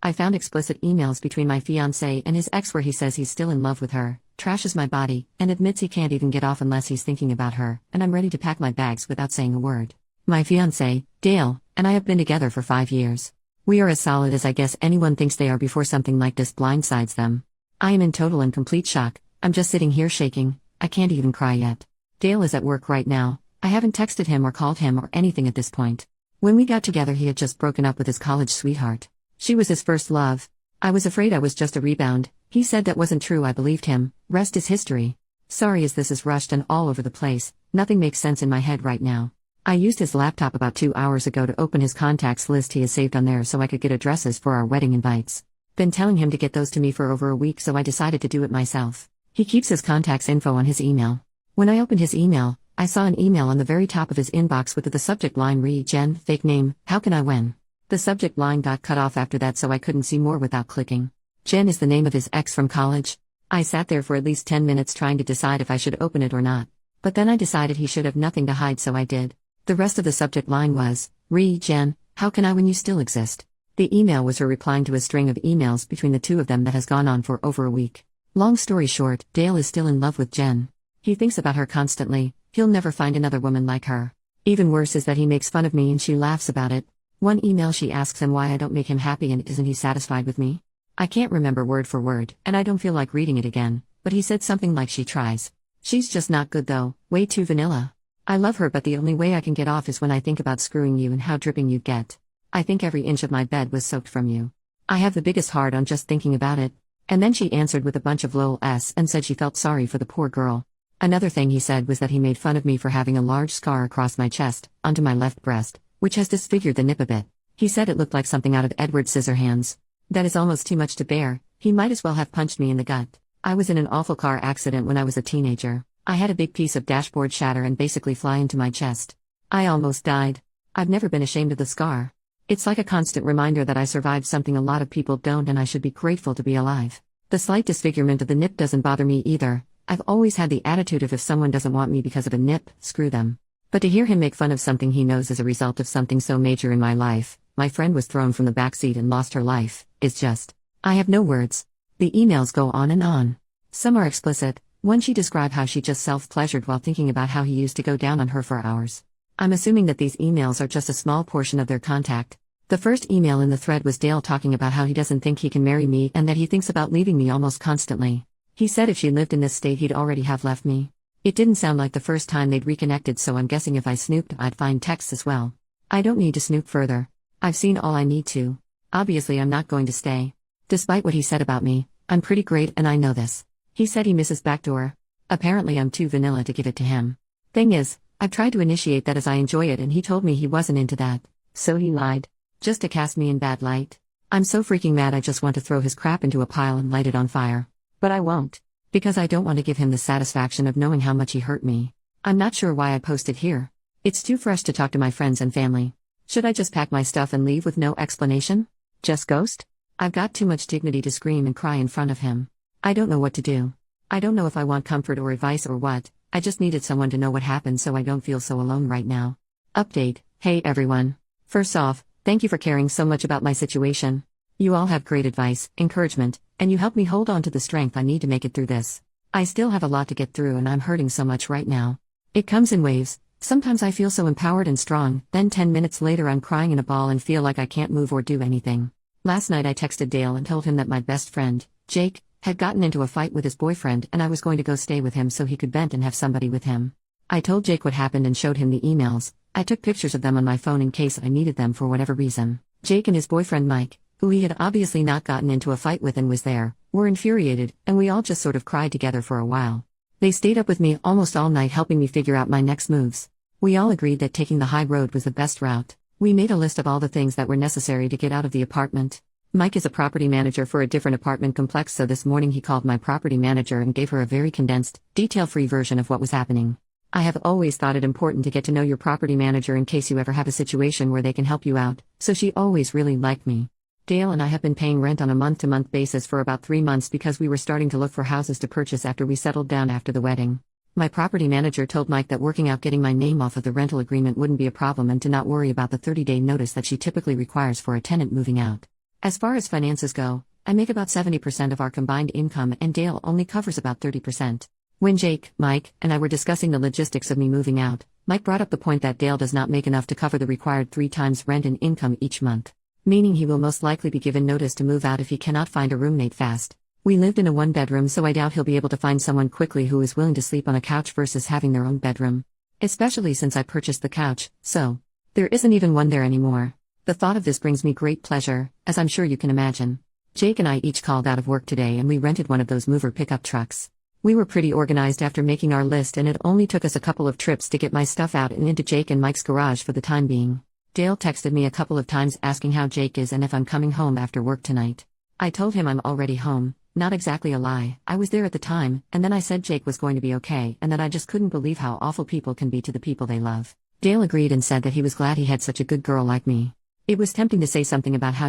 I found explicit emails between my fiancé and his ex where he says he's still in love with her, trashes my body, and admits he can't even get off unless he's thinking about her, and I'm ready to pack my bags without saying a word. My fiancé, Dale, and I have been together for 5 years. We are as solid as I guess anyone thinks they are before something like this blindsides them. I am in total and complete shock. I'm just sitting here shaking. I can't even cry yet. Dale is at work right now. I haven't texted him or called him or anything at this point. When we got together, he had just broken up with his college sweetheart. She was his first love. I was afraid I was just a rebound. He said that wasn't true. I believed him. Rest is history. Sorry as this is rushed and all over the place. Nothing makes sense in my head right now. I used his laptop about 2 hours ago to open his contacts list he has saved on there so I could get addresses for our wedding invites. Been telling him to get those to me for over a week, so I decided to do it myself. He keeps his contacts info on his email. When I opened his email, I saw an email on the very top of his inbox with the subject line read Jen, fake name, how can I win? The subject line got cut off after that, so I couldn't see more without clicking. Jen is the name of his ex from college. I sat there for at least 10 minutes trying to decide if I should open it or not. But then I decided he should have nothing to hide, so I did. The rest of the subject line was, Re Jen, how can I when you still exist? The email was her replying to a string of emails between the two of them that has gone on for over a week. Long story short, Dale is still in love with Jen. He thinks about her constantly. He'll never find another woman like her. Even worse is that he makes fun of me and she laughs about it. One email she asks him why I don't make him happy and isn't he satisfied with me? I can't remember word for word, and I don't feel like reading it again, but he said something like she tries. She's just not good though, way too vanilla. I love her, but the only way I can get off is when I think about screwing you and how dripping you'd get. I think every inch of my bed was soaked from you. I have the biggest heart on just thinking about it. And then she answered with a bunch of lol-s and said she felt sorry for the poor girl. Another thing he said was that he made fun of me for having a large scar across my chest, onto my left breast, which has disfigured the nip a bit. He said it looked like something out of Edward Scissorhands. That is almost too much to bear. He might as well have punched me in the gut. I was in an awful car accident when I was a teenager. I had a big piece of dashboard shatter and basically fly into my chest. I almost died. I've never been ashamed of the scar. It's like a constant reminder that I survived something a lot of people don't, and I should be grateful to be alive. The slight disfigurement of the nip doesn't bother me either. I've always had the attitude of if someone doesn't want me because of a nip, screw them. But to hear him make fun of something he knows is a result of something so major in my life, my friend was thrown from the backseat and lost her life, is just... I have no words. The emails go on and on. Some are explicit. One she described how she just self-pleasured while thinking about how he used to go down on her for hours. I'm assuming that these emails are just a small portion of their contact. The first email in the thread was Dale talking about how he doesn't think he can marry me and that he thinks about leaving me almost constantly. He said if she lived in this state he'd already have left me. It didn't sound like the first time they'd reconnected, so I'm guessing if I snooped I'd find texts as well. I don't need to snoop further. I've seen all I need to. Obviously I'm not going to stay. Despite what he said about me, I'm pretty great and I know this. He said he misses backdoor. Apparently I'm too vanilla to give it to him. Thing is, I've tried to initiate that as I enjoy it and he told me he wasn't into that. So he lied. Just to cast me in bad light. I'm so freaking mad I just want to throw his crap into a pile and light it on fire. But I won't. Because I don't want to give him the satisfaction of knowing how much he hurt me. I'm not sure why I posted here. It's too fresh to talk to my friends and family. Should I just pack my stuff and leave with no explanation? Just ghost? I've got too much dignity to scream and cry in front of him. I don't know what to do. I don't know if I want comfort or advice or what. I just needed someone to know what happened so I don't feel so alone right now. Update. Hey everyone. First off, thank you for caring so much about my situation. You all have great advice, encouragement, and you help me hold on to the strength I need to make it through this. I still have a lot to get through and I'm hurting so much right now. It comes in waves. Sometimes I feel so empowered and strong, then 10 minutes later I'm crying in a ball and feel like I can't move or do anything. Last night I texted Dale and told him that my best friend, Jake, had gotten into a fight with his boyfriend and I was going to go stay with him so he could vent and have somebody with him. I told Jake what happened and showed him the emails. I took pictures of them on my phone in case I needed them for whatever reason. Jake and his boyfriend Mike, who he had obviously not gotten into a fight with and was there, were infuriated, and we all just sort of cried together for a while. They stayed up with me almost all night helping me figure out my next moves. We all agreed that taking the high road was the best route. We made a list of all the things that were necessary to get out of the apartment. Mike is a property manager for a different apartment complex, so this morning he called my property manager and gave her a very condensed, detail-free version of what was happening. I have always thought it important to get to know your property manager in case you ever have a situation where they can help you out, so she always really liked me. Dale and I have been paying rent on a month-to-month basis for about 3 months because we were starting to look for houses to purchase after we settled down after the wedding. My property manager told Mike that working out getting my name off of the rental agreement wouldn't be a problem and to not worry about the 30-day notice that she typically requires for a tenant moving out. As far as finances go, I make about 70% of our combined income and Dale only covers about 30%. When Jake, Mike, and I were discussing the logistics of me moving out, Mike brought up the point that Dale does not make enough to cover the required 3 times rent and income each month. Meaning he will most likely be given notice to move out if he cannot find a roommate fast. We lived in a 1-bedroom, so I doubt he'll be able to find someone quickly who is willing to sleep on a couch versus having their own bedroom. Especially since I purchased the couch, so there isn't even one there anymore. The thought of this brings me great pleasure, as I'm sure you can imagine. Jake and I each called out of work today and we rented one of those mover pickup trucks. We were pretty organized after making our list, and it only took us a couple of trips to get my stuff out and into Jake and Mike's garage for the time being. Dale texted me a couple of times asking how Jake is and if I'm coming home after work tonight. I told him I'm already home, not exactly a lie, I was there at the time, and then I said Jake was going to be okay and that I just couldn't believe how awful people can be to the people they love. Dale agreed and said that he was glad he had such a good girl like me. It was tempting to say something about how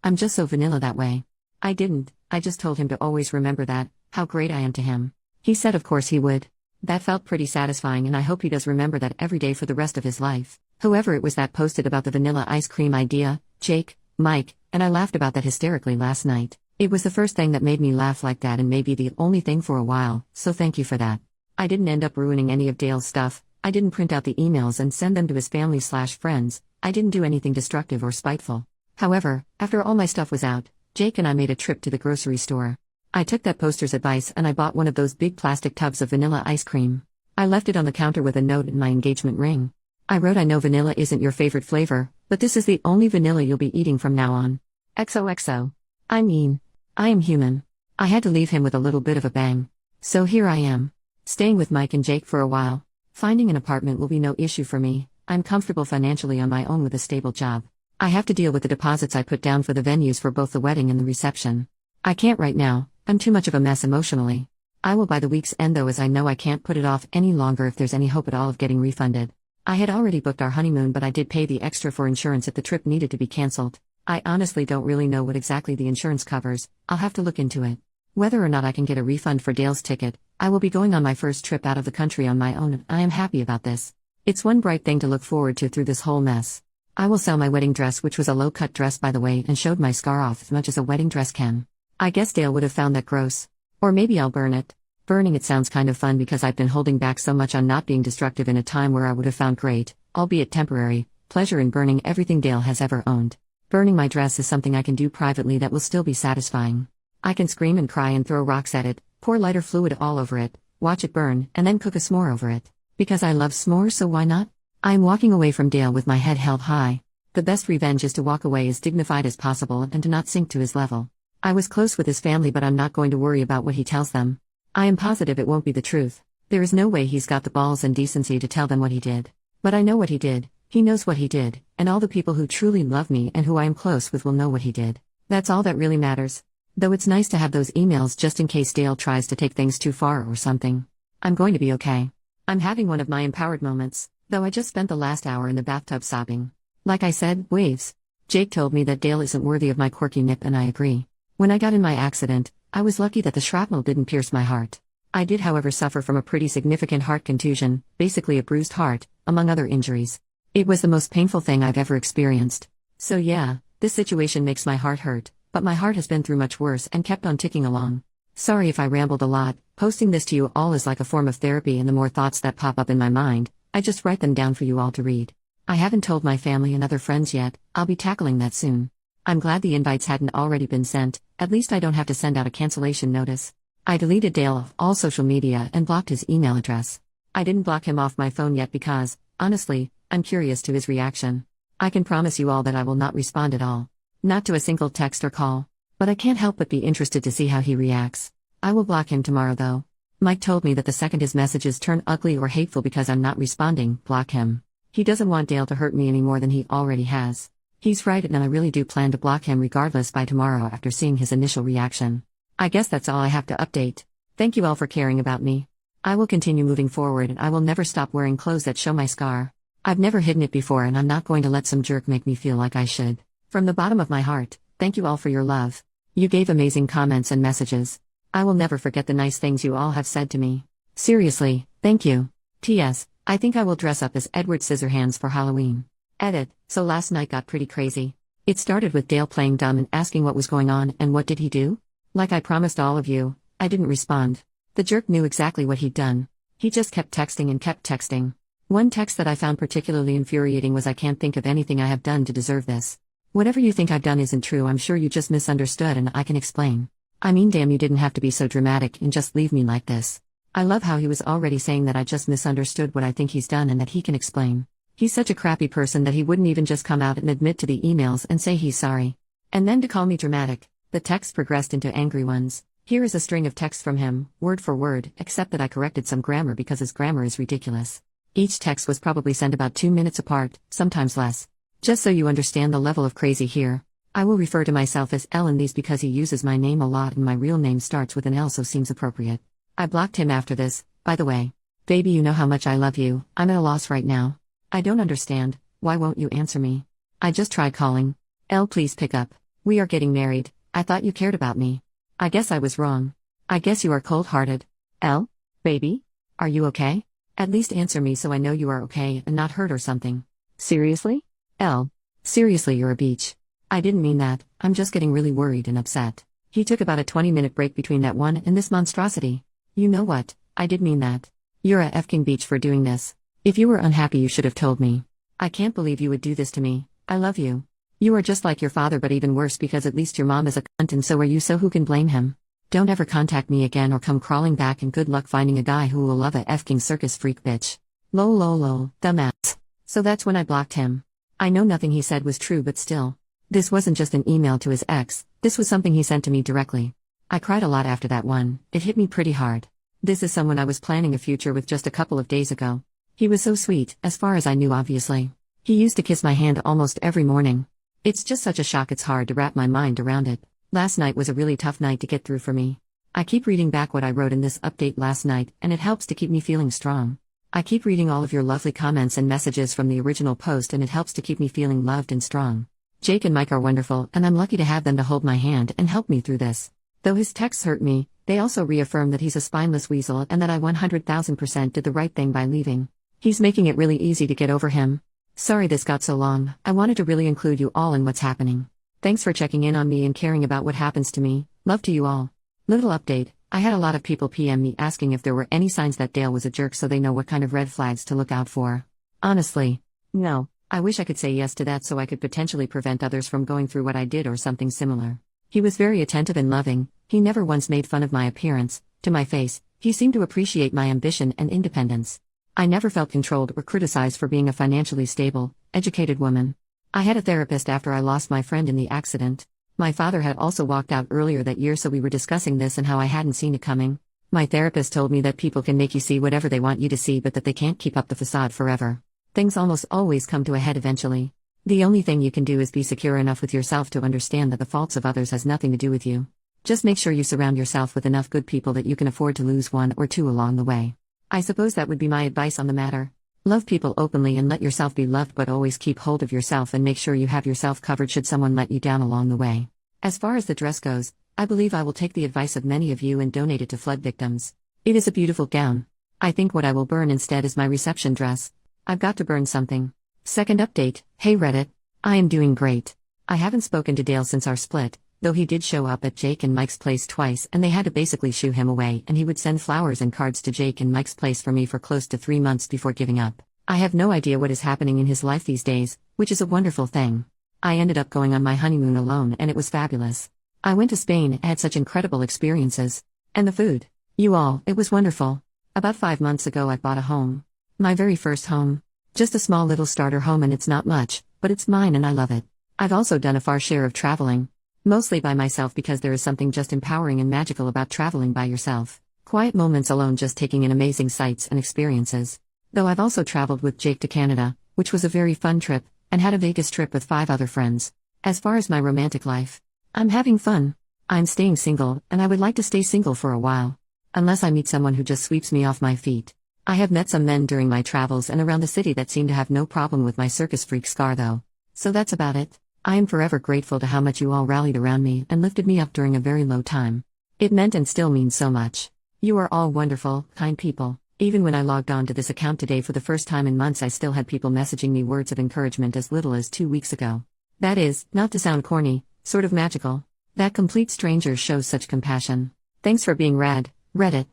I'm just so vanilla that way. I didn't, I just told him to always remember that, how great I am to him. He said of course he would. That felt pretty satisfying, and I hope he does remember that every day for the rest of his life. Whoever it was that posted about the vanilla ice cream idea, Jake, Mike, and I laughed about that hysterically last night. It was the first thing that made me laugh like that and maybe the only thing for a while, so thank you for that. I didn't end up ruining any of Dale's stuff. I didn't print out the emails and send them to his family/friends. I didn't do anything destructive or spiteful. However, after all my stuff was out, Jake and I made a trip to the grocery store. I took that poster's advice and I bought one of those big plastic tubs of vanilla ice cream. I left it on the counter with a note and my engagement ring. I wrote, I know vanilla isn't your favorite flavor, but this is the only vanilla you'll be eating from now on. XOXO. I mean, I am human. I had to leave him with a little bit of a bang. So here I am, staying with Mike and Jake for a while. Finding an apartment will be no issue for me. I'm comfortable financially on my own with a stable job. I have to deal with the deposits I put down for the venues for both the wedding and the reception. I can't right now, I'm too much of a mess emotionally. I will by the week's end though, as I know I can't put it off any longer if there's any hope at all of getting refunded. I had already booked our honeymoon, but I did pay the extra for insurance if the trip needed to be cancelled. I honestly don't really know what exactly the insurance covers. I'll have to look into it. Whether or not I can get a refund for Dale's ticket, I will be going on my first trip out of the country on my own and I am happy about this. It's one bright thing to look forward to through this whole mess. I will sell my wedding dress, which was a low-cut dress by the way, and showed my scar off as much as a wedding dress can. I guess Dale would have found that gross. Or maybe I'll burn it. Burning it sounds kind of fun because I've been holding back so much on not being destructive in a time where I would have found great, albeit temporary, pleasure in burning everything Dale has ever owned. Burning my dress is something I can do privately that will still be satisfying. I can scream and cry and throw rocks at it, pour lighter fluid all over it, watch it burn, and then cook a s'more over it. Because I love s'mores, so why not? I am walking away from Dale with my head held high. The best revenge is to walk away as dignified as possible and to not sink to his level. I was close with his family, but I'm not going to worry about what he tells them. I am positive it won't be the truth. There is no way he's got the balls and decency to tell them what he did. But I know what he did, he knows what he did, and all the people who truly love me and who I am close with will know what he did. That's all that really matters. Though it's nice to have those emails just in case Dale tries to take things too far or something. I'm going to be okay. I'm having one of my empowered moments, though I just spent the last hour in the bathtub sobbing. Like I said, waves. Jake told me that Dale isn't worthy of my quirky nip, and I agree. When I got in my accident, I was lucky that the shrapnel didn't pierce my heart. I did however suffer from a pretty significant heart contusion, basically a bruised heart, among other injuries. It was the most painful thing I've ever experienced. So yeah, this situation makes my heart hurt, but my heart has been through much worse and kept on ticking along. Sorry if I rambled a lot. Posting this to you all is like a form of therapy, and the more thoughts that pop up in my mind, I just write them down for you all to read. I haven't told my family and other friends yet. I'll be tackling that soon. I'm glad the invites hadn't already been sent, at least I don't have to send out a cancellation notice. I deleted Dale off all social media and blocked his email address. I didn't block him off my phone yet because, honestly, I'm curious to his reaction. I can promise you all that I will not respond at all. Not to a single text or call. But I can't help but be interested to see how he reacts. I will block him tomorrow though. Mike told me that the second his messages turn ugly or hateful because I'm not responding, block him. He doesn't want Dale to hurt me any more than he already has. He's right, and I really do plan to block him regardless by tomorrow after seeing his initial reaction. I guess that's all I have to update. Thank you all for caring about me. I will continue moving forward, and I will never stop wearing clothes that show my scar. I've never hidden it before, and I'm not going to let some jerk make me feel like I should. From the bottom of my heart, thank you all for your love. You gave amazing comments and messages. I will never forget the nice things you all have said to me. Seriously, thank you. P.S. I think I will dress up as Edward Scissorhands for Halloween. Edit. So last night got pretty crazy. It started with Dale playing dumb and asking what was going on, and what did he do? Like I promised all of you, I didn't respond. The jerk knew exactly what he'd done. He just kept texting and kept texting. One text that I found particularly infuriating was, "I can't think of anything I have done to deserve this. Whatever you think I've done isn't true. I'm sure you just misunderstood and I can explain. I mean, damn, you didn't have to be so dramatic and just leave me like this." I love how he was already saying that I just misunderstood what I think he's done and that he can explain. He's such a crappy person that he wouldn't even just come out and admit to the emails and say he's sorry. And then to call me dramatic. The texts progressed into angry ones. Here is a string of texts from him, word for word, except that I corrected some grammar because his grammar is ridiculous. Each text was probably sent about 2 minutes apart, sometimes less. Just so you understand the level of crazy here, I will refer to myself as L in these because he uses my name a lot and my real name starts with an L, so seems appropriate. I blocked him after this, by the way. Baby, you know how much I love you. I'm at a loss right now. I don't understand. Why won't you answer me? I just tried calling. L, please pick up. We are getting married. I thought you cared about me. I guess I was wrong. I guess you are cold-hearted. L? Baby? Are you okay? At least answer me so I know you are okay and not hurt or something. Seriously? L. Seriously, you're a beach. I didn't mean that. I'm just getting really worried and upset. He took about a 20-minute break between that one and this monstrosity. You know what? I did mean that. You're a effing beach for doing this. If you were unhappy, you should have told me. I can't believe you would do this to me. I love you. You are just like your father, but even worse because at least your mom is a cunt and so are you, so who can blame him? Don't ever contact me again or come crawling back, and good luck finding a guy who will love a effing circus freak bitch. Lol lol lol, dumbass. So that's when I blocked him. I know nothing he said was true, but still. This wasn't just an email to his ex, this was something he sent to me directly. I cried a lot after that one. It hit me pretty hard. This is someone I was planning a future with just a couple of days ago. He was so sweet, as far as I knew, obviously. He used to kiss my hand almost every morning. It's just such a shock, it's hard to wrap my mind around it. Last night was a really tough night to get through for me. I keep reading back what I wrote in this update last night, and it helps to keep me feeling strong. I keep reading all of your lovely comments and messages from the original post, and it helps to keep me feeling loved and strong. Jake and Mike are wonderful, and I'm lucky to have them to hold my hand and help me through this. Though his texts hurt me, they also reaffirm that he's a spineless weasel and that I 100,000% did the right thing by leaving. He's making it really easy to get over him. Sorry this got so long. I wanted to really include you all in what's happening. Thanks for checking in on me and caring about what happens to me. Love to you all. Little update. I had a lot of people PM me asking if there were any signs that Dale was a jerk so they know what kind of red flags to look out for. Honestly, no. I wish I could say yes to that so I could potentially prevent others from going through what I did or something similar. He was very attentive and loving. He never once made fun of my appearance. To my face, he seemed to appreciate my ambition and independence. I never felt controlled or criticized for being a financially stable, educated woman. I had a therapist after I lost my friend in the accident. My father had also walked out earlier that year, so we were discussing this and how I hadn't seen it coming. My therapist told me that people can make you see whatever they want you to see, but that they can't keep up the facade forever. Things almost always come to a head eventually. The only thing you can do is be secure enough with yourself to understand that the faults of others has nothing to do with you. Just make sure you surround yourself with enough good people that you can afford to lose one or two along the way. I suppose that would be my advice on the matter. Love people openly and let yourself be loved, but always keep hold of yourself and make sure you have yourself covered should someone let you down along the way. As far as the dress goes, I believe I will take the advice of many of you and donate it to flood victims. It is a beautiful gown. I think what I will burn instead is my reception dress. I've got to burn something. Second update. Hey Reddit. I am doing great. I haven't spoken to Dale since our split, though he did show up at Jake and Mike's place twice and they had to basically shoo him away, and he would send flowers and cards to Jake and Mike's place for me for close to 3 months before giving up. I have no idea what is happening in his life these days, which is a wonderful thing. I ended up going on my honeymoon alone and it was fabulous. I went to Spain and had such incredible experiences. And the food. You all, it was wonderful. About 5 months ago I bought a home. My very first home. Just a small little starter home, and it's not much, but it's mine and I love it. I've also done a fair share of traveling. Mostly by myself because there is something just empowering and magical about traveling by yourself. Quiet moments alone, just taking in amazing sights and experiences. Though I've also traveled with Jake to Canada, which was a very fun trip, and had a Vegas trip with 5 other friends. As far as my romantic life, I'm having fun. I'm staying single, and I would like to stay single for a while. Unless I meet someone who just sweeps me off my feet. I have met some men during my travels and around the city that seem to have no problem with my circus freak scar though. So that's about it. I am forever grateful to how much you all rallied around me and lifted me up during a very low time. It meant and still means so much. You are all wonderful, kind people. Even when I logged on to this account today for the first time in months, I still had people messaging me words of encouragement as little as 2 weeks ago. That is, not to sound corny, sort of magical. That complete stranger shows such compassion. Thanks for being rad, Reddit.